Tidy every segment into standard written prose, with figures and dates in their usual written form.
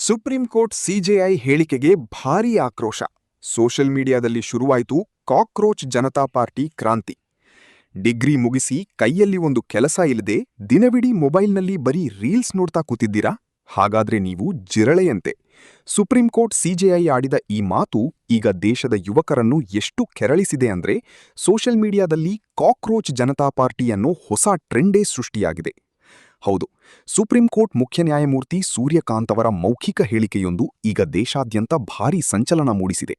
Supreme court CJI ಹೇಳಿಕೆಗೆ ಭಾರೀ ಆಕ್ರೋಶ. ಸೋಷಿಯಲ್ ಮೀಡಿಯಾದಲ್ಲಿ ಶುರುವಾಯಿತು ಕಾಕ್ರೋಚ್ ಜನತಾ ಪಾರ್ಟಿ ಕ್ರಾಂತಿ. ಡಿಗ್ರಿ ಮುಗಿಸಿ ಕೈಯಲ್ಲಿ ಒಂದು ಕೆಲಸ ಇಲ್ಲದೆ ದಿನವಿಡೀ ಮೊಬೈಲ್ನಲ್ಲಿ ಬರೀ ರೀಲ್ಸ್ ನೋಡ್ತಾ ಕೂತಿದ್ದೀರಾ? ಹಾಗಾದ್ರೆ ನೀವು ಜಿರಳೆಯಂತೆ. ಸುಪ್ರೀಂ ಕೋರ್ಟ್ ಸಿಜೆಐ ಆಡಿದ ಈ ಮಾತು ಈಗ ದೇಶದ ಯುವಕರನ್ನು ಎಷ್ಟು ಕೆರಳಿಸಿದೆ ಅಂದ್ರೆ ಸೋಷಿಯಲ್ ಮೀಡಿಯಾದಲ್ಲಿ ಕಾಕ್ರೋಚ್ ಜನತಾ ಪಾರ್ಟಿ ಅನ್ನೋ ಹೊಸ ಟ್ರೆಂಡೇ ಸೃಷ್ಟಿಯಾಗಿದೆ. ಹೌದು, ಸುಪ್ರೀಂ ಕೋರ್ಟ್ ಮುಖ್ಯ ನ್ಯಾಯಮೂರ್ತಿ ಸೂರ್ಯಕಾಂತ್ ಅವರ ಮೌಖಿಕ ಹೇಳಿಕೆಯೊಂದು ಈಗ ದೇಶಾದ್ಯಂತ ಭಾರೀ ಸಂಚಲನ ಮೂಡಿಸಿದೆ.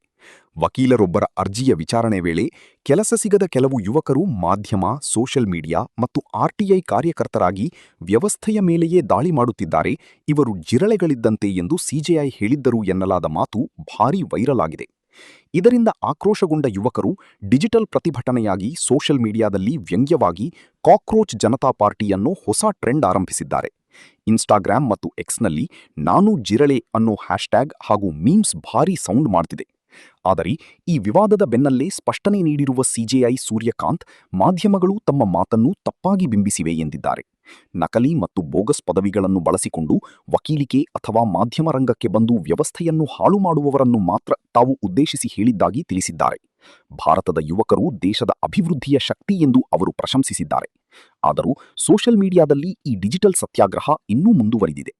ವಕೀಲರೊಬ್ಬರ ಅರ್ಜಿಯ ವಿಚಾರಣೆ ವೇಳೆ ಕೆಲಸ ಸಿಗದ ಕೆಲವು ಯುವಕರು ಮಾಧ್ಯಮ, ಸೋಷಿಯಲ್ ಮೀಡಿಯಾ ಮತ್ತು ಆರ್ಟಿಐ ಕಾರ್ಯಕರ್ತರಾಗಿ ವ್ಯವಸ್ಥೆಯ ಮೇಲೆಯೇ ದಾಳಿ ಮಾಡುತ್ತಿದ್ದಾರೆ, ಇವರು ಜಿರಳೆಗಳಿದ್ದಂತೆ ಎಂದು ಸಿಜೆಐ ಹೇಳಿದ್ದರು ಎನ್ನಲಾದ ಮಾತು ಭಾರೀ ವೈರಲ್ ಆಗಿದೆ. ಇದರಿಂದ ಆಕ್ರೋಶಗೊಂಡ ಯುವಕರು ಡಿಜಿಟಲ್ ಪ್ರತಿಭಟನೆಯಾಗಿ ಸೋಷಿಯಲ್ ಮೀಡಿಯಾದಲ್ಲಿ ವ್ಯಂಗ್ಯವಾಗಿ ಕಾಕ್ರೋಚ್ ಜನತಾ ಪಾರ್ಟಿಯನ್ನು ಹೊಸ ಟ್ರೆಂಡ್ ಆರಂಭಿಸಿದ್ದಾರೆ. ಇನ್ಸ್ಟಾಗ್ರಾಮ್ ಮತ್ತು ಎಕ್ಸ್ನಲ್ಲಿ ನಾನು ಜಿರಳೆ ಅನ್ನೋ ಹ್ಯಾಶ್ಟ್ಯಾಗ್ ಹಾಗೂ ಮೀಮ್ಸ್ ಭಾರೀ ಸೌಂಡ್ ಮಾಡ್ತಿದೆ. ಆದರೆ ಈ ವಿವಾದದ ಬೆನ್ನಲ್ಲೇ ಸ್ಪಷ್ಟನೆ ನೀಡಿರುವ ಸಿಜೆಐ ಸೂರ್ಯಕಾಂತ್, ಮಾಧ್ಯಮಗಳು ತಮ್ಮ ಮಾತನ್ನು ತಪ್ಪಾಗಿ ಬಿಂಬಿಸಿವೆ ಎಂದಿದ್ದಾರೆ. ನಕಲಿ ಮತ್ತು ಬೋಗಸ್ ಪದವಿಗಳನ್ನು ಬಳಸಿಕೊಂಡು ವಕೀಲಿಕೆ ಅಥವಾ ಮಾಧ್ಯಮ ರಂಗಕ್ಕೆ ಬಂದು ವ್ಯವಸ್ಥೆಯನ್ನು ಹಾಳು ಮಾಡುವವರನ್ನು ಮಾತ್ರ ತಾವು ಉದ್ದೇಶಿಸಿ ಹೇಳಿದ್ದಾಗಿ ತಿಳಿಸಿದ್ದಾರೆ. ಭಾರತದ ಯುವಕರು ದೇಶದ ಅಭಿವೃದ್ಧಿಯ ಶಕ್ತಿ ಎಂದು ಅವರು ಪ್ರಶಂಸಿಸಿದ್ದಾರೆ. ಆದರೂ ಸೋಷಿಯಲ್ ಮೀಡಿಯಾದಲ್ಲಿ ಈ ಡಿಜಿಟಲ್ ಸತ್ಯಾಗ್ರಹ ಇನ್ನೂ ಮುಂದುವರಿದಿದೆ.